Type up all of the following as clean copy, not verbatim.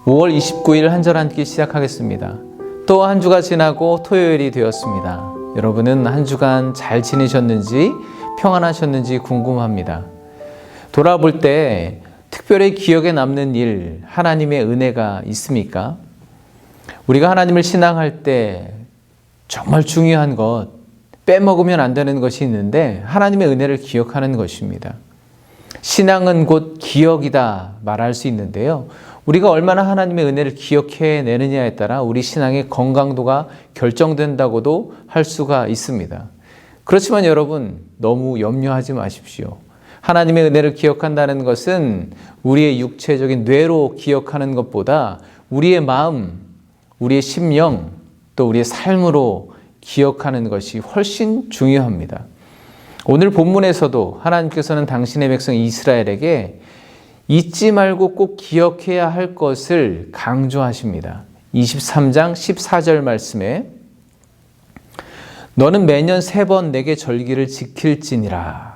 5월 29일 한절 한 끼 시작하겠습니다. 또 한 주가 지나고 토요일이 되었습니다. 여러분은 한 주간 잘 지내셨는지 평안하셨는지 궁금합니다. 돌아볼 때 특별히 기억에 남는 일, 하나님의 은혜가 있습니까? 우리가 하나님을 신앙할 때 정말 중요한 것, 빼먹으면 안 되는 것이 있는데 하나님의 은혜를 기억하는 것입니다. 신앙은 곧 기억이다 말할 수 있는데요. 우리가 얼마나 하나님의 은혜를 기억해내느냐에 따라 우리 신앙의 건강도가 결정된다고도 할 수가 있습니다. 그렇지만 여러분, 너무 염려하지 마십시오. 하나님의 은혜를 기억한다는 것은 우리의 육체적인 뇌로 기억하는 것보다 우리의 마음, 우리의 심령, 또 우리의 삶으로 기억하는 것이 훨씬 중요합니다. 오늘 본문에서도 하나님께서는 당신의 백성 이스라엘에게 잊지 말고 꼭 기억해야 할 것을 강조하십니다. 23장 14절 말씀에 너는 매년 3번 내게 절기를 지킬지니라.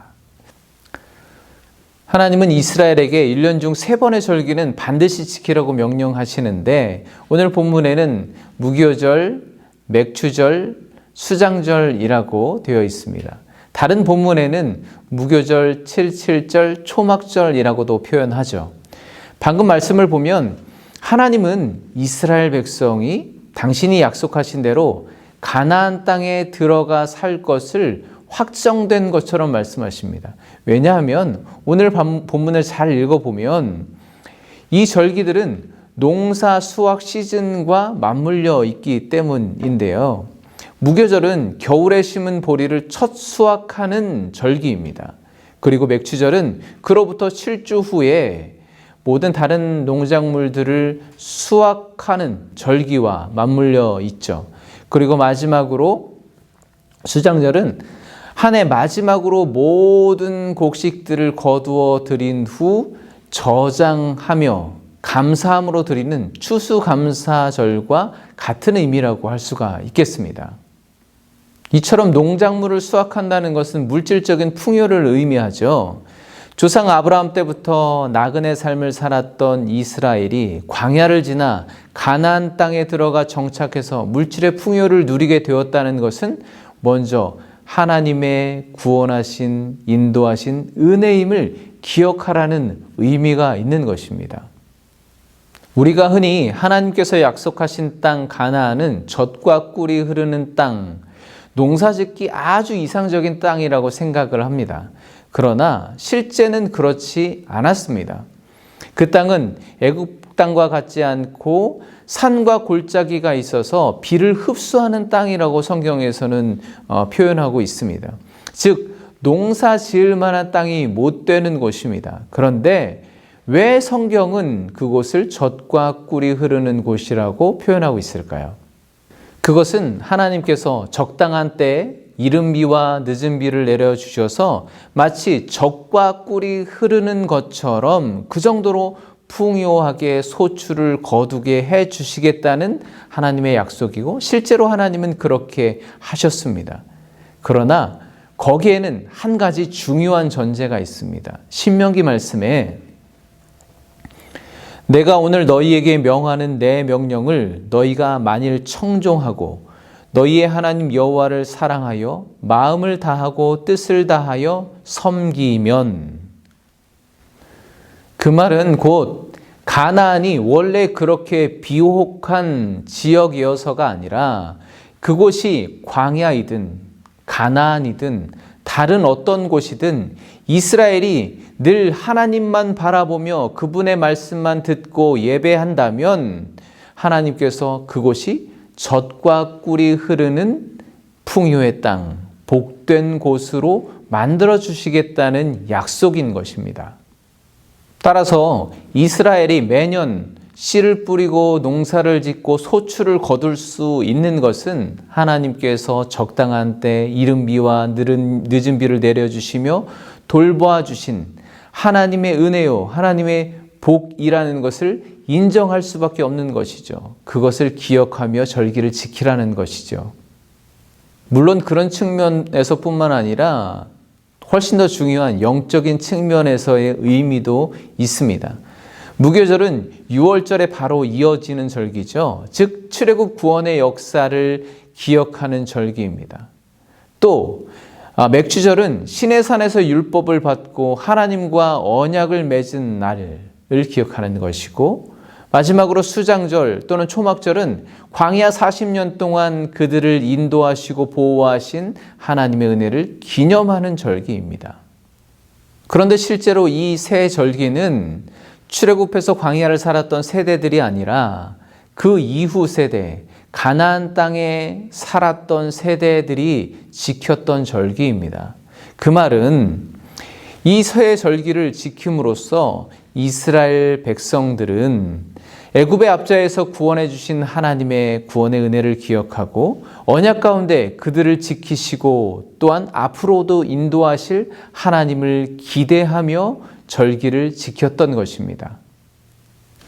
하나님은 이스라엘에게 1년 중 3번의 절기는 반드시 지키라고 명령하시는데 오늘 본문에는 무교절, 맥추절, 수장절이라고 되어 있습니다. 다른 본문에는 무교절, 77절, 초막절이라고도 표현하죠. 방금 말씀을 보면 하나님은 이스라엘 백성이 당신이 약속하신 대로 가나안 땅에 들어가 살 것을 확정된 것처럼 말씀하십니다. 왜냐하면 오늘 본문을 잘 읽어보면 이 절기들은 농사 수확 시즌과 맞물려 있기 때문인데요. 무교절은 겨울에 심은 보리를 첫 수확하는 절기입니다. 그리고 맥추절은 그로부터 7주 후에 모든 다른 농작물들을 수확하는 절기와 맞물려 있죠. 그리고 마지막으로 수장절은 한 해 마지막으로 모든 곡식들을 거두어 드린 후 저장하며 감사함으로 드리는 추수감사절과 같은 의미라고 할 수가 있겠습니다. 이처럼 농작물을 수확한다는 것은 물질적인 풍요를 의미하죠. 조상 아브라함 때부터 나그네 삶을 살았던 이스라엘이 광야를 지나 가나안 땅에 들어가 정착해서 물질의 풍요를 누리게 되었다는 것은 먼저 하나님의 구원하신, 인도하신 은혜임을 기억하라는 의미가 있는 것입니다. 우리가 흔히 하나님께서 약속하신 땅 가나안은 젖과 꿀이 흐르는 땅, 농사짓기 아주 이상적인 땅이라고 생각을 합니다. 그러나 실제는 그렇지 않았습니다. 그 땅은 애굽 땅과 같지 않고 산과 골짜기가 있어서 비를 흡수하는 땅이라고 성경에서는 표현하고 있습니다. 즉 농사 지을 만한 땅이 못 되는 곳입니다. 그런데 왜 성경은 그곳을 젖과 꿀이 흐르는 곳이라고 표현하고 있을까요? 그것은 하나님께서 적당한 때에 이른 비와 늦은 비를 내려주셔서 마치 젖과 꿀이 흐르는 것처럼 그 정도로 풍요하게 소출을 거두게 해 주시겠다는 하나님의 약속이고 실제로 하나님은 그렇게 하셨습니다. 그러나 거기에는 한 가지 중요한 전제가 있습니다. 신명기 말씀에 내가 오늘 너희에게 명하는 내 명령을 너희가 만일 청종하고 너희의 하나님 여호와를 사랑하여 마음을 다하고 뜻을 다하여 섬기면, 그 말은 곧 가나안이 원래 그렇게 비옥한 지역이어서가 아니라 그곳이 광야이든 가나안이든 다른 어떤 곳이든 이스라엘이 늘 하나님만 바라보며 그분의 말씀만 듣고 예배한다면 하나님께서 그곳이 젖과 꿀이 흐르는 풍요의 땅, 복된 곳으로 만들어 주시겠다는 약속인 것입니다. 따라서 이스라엘이 매년 씨를 뿌리고 농사를 짓고 소출을 거둘 수 있는 것은 하나님께서 적당한 때 이른 비와 늦은 비를 내려주시며 돌보아 주신 하나님의 은혜요, 하나님의 복이라는 것을 인정할 수밖에 없는 것이죠. 그것을 기억하며 절기를 지키라는 것이죠. 물론 그런 측면에서뿐만 아니라 훨씬 더 중요한 영적인 측면에서의 의미도 있습니다. 무교절은 6월절에 바로 이어지는 절기죠. 즉 출애굽 구원의 역사를 기억하는 절기입니다. 또 맥주절은 시내산에서 율법을 받고 하나님과 언약을 맺은 날을 기억하는 것이고, 마지막으로 수장절 또는 초막절은 광야 40년 동안 그들을 인도하시고 보호하신 하나님의 은혜를 기념하는 절기입니다. 그런데 실제로 이 세 절기는 출애굽해서 광야를 살았던 세대들이 아니라 그 이후 세대, 가나안 땅에 살았던 세대들이 지켰던 절기입니다. 그 말은 이 세 절기를 지킴으로써 이스라엘 백성들은 애굽의 압제에서 구원해 주신 하나님의 구원의 은혜를 기억하고 언약 가운데 그들을 지키시고 또한 앞으로도 인도하실 하나님을 기대하며 절기를 지켰던 것입니다.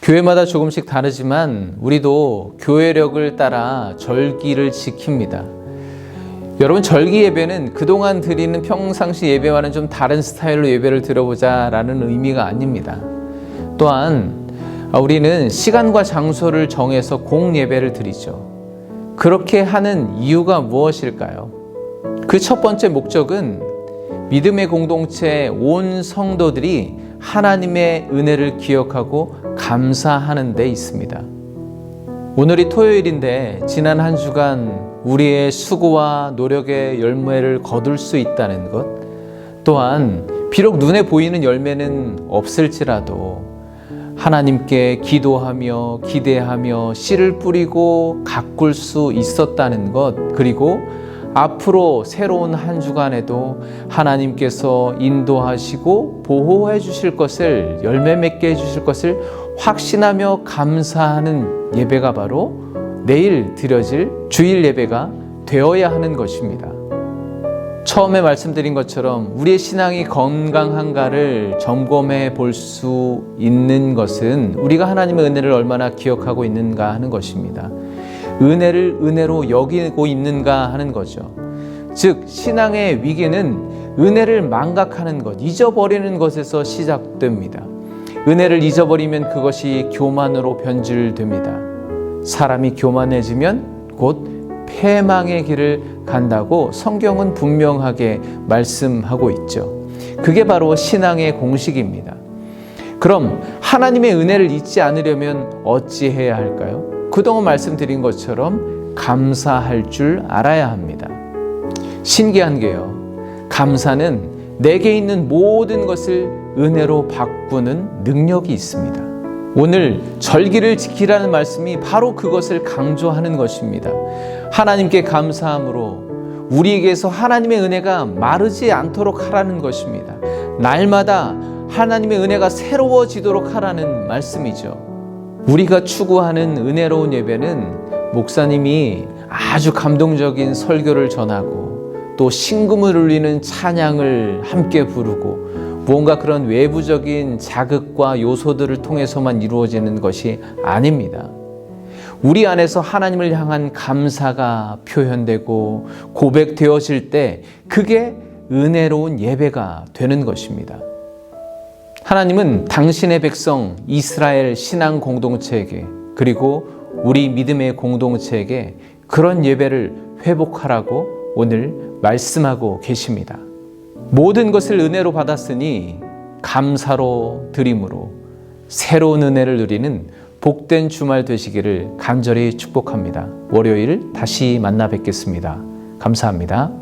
교회마다 조금씩 다르지만 우리도 교회력을 따라 절기를 지킵니다. 여러분, 절기 예배는 그동안 드리는 평상시 예배와는 좀 다른 스타일로 예배를 드려보자라는 의미가 아닙니다. 또한 우리는 시간과 장소를 정해서 공예배를 드리죠. 그렇게 하는 이유가 무엇일까요? 그 첫 번째 목적은 믿음의 공동체 온 성도들이 하나님의 은혜를 기억하고 감사하는 데 있습니다. 오늘이 토요일인데 지난 한 주간 우리의 수고와 노력의 열매를 거둘 수 있다는 것, 또한 비록 눈에 보이는 열매는 없을지라도 하나님께 기도하며 기대하며 씨를 뿌리고 가꿀 수 있었다는 것, 그리고 앞으로 새로운 한 주간에도 하나님께서 인도하시고 보호해 주실 것을, 열매 맺게 해 주실 것을 확신하며 감사하는 예배가 바로 내일 드려질 주일 예배가 되어야 하는 것입니다. 처음에 말씀드린 것처럼 우리의 신앙이 건강한가를 점검해 볼 수 있는 것은 우리가 하나님의 은혜를 얼마나 기억하고 있는가 하는 것입니다. 은혜를 은혜로 여기고 있는가 하는 거죠. 즉 신앙의 위기는 은혜를 망각하는 것, 잊어버리는 것에서 시작됩니다. 은혜를 잊어버리면 그것이 교만으로 변질됩니다. 사람이 교만해지면 곧 패망의 길을 간다고 성경은 분명하게 말씀하고 있죠. 그게 바로 신앙의 공식입니다. 그럼 하나님의 은혜를 잊지 않으려면 어찌해야 할까요? 그동안 말씀드린 것처럼 감사할 줄 알아야 합니다. 신기한 게요, 감사는 내게 있는 모든 것을 은혜로 바꾸는 능력이 있습니다. 오늘 절기를 지키라는 말씀이 바로 그것을 강조하는 것입니다. 하나님께 감사함으로 우리에게서 하나님의 은혜가 마르지 않도록 하라는 것입니다. 날마다 하나님의 은혜가 새로워지도록 하라는 말씀이죠. 우리가 추구하는 은혜로운 예배는 목사님이 아주 감동적인 설교를 전하고 또 신금을 울리는 찬양을 함께 부르고 무언가 그런 외부적인 자극과 요소들을 통해서만 이루어지는 것이 아닙니다. 우리 안에서 하나님을 향한 감사가 표현되고 고백되어질 때 그게 은혜로운 예배가 되는 것입니다. 하나님은 당신의 백성 이스라엘 신앙 공동체에게, 그리고 우리 믿음의 공동체에게 그런 예배를 회복하라고 오늘 말씀하고 계십니다. 모든 것을 은혜로 받았으니 감사로 드림으로 새로운 은혜를 누리는 복된 주말 되시기를 간절히 축복합니다. 월요일 다시 만나 뵙겠습니다. 감사합니다.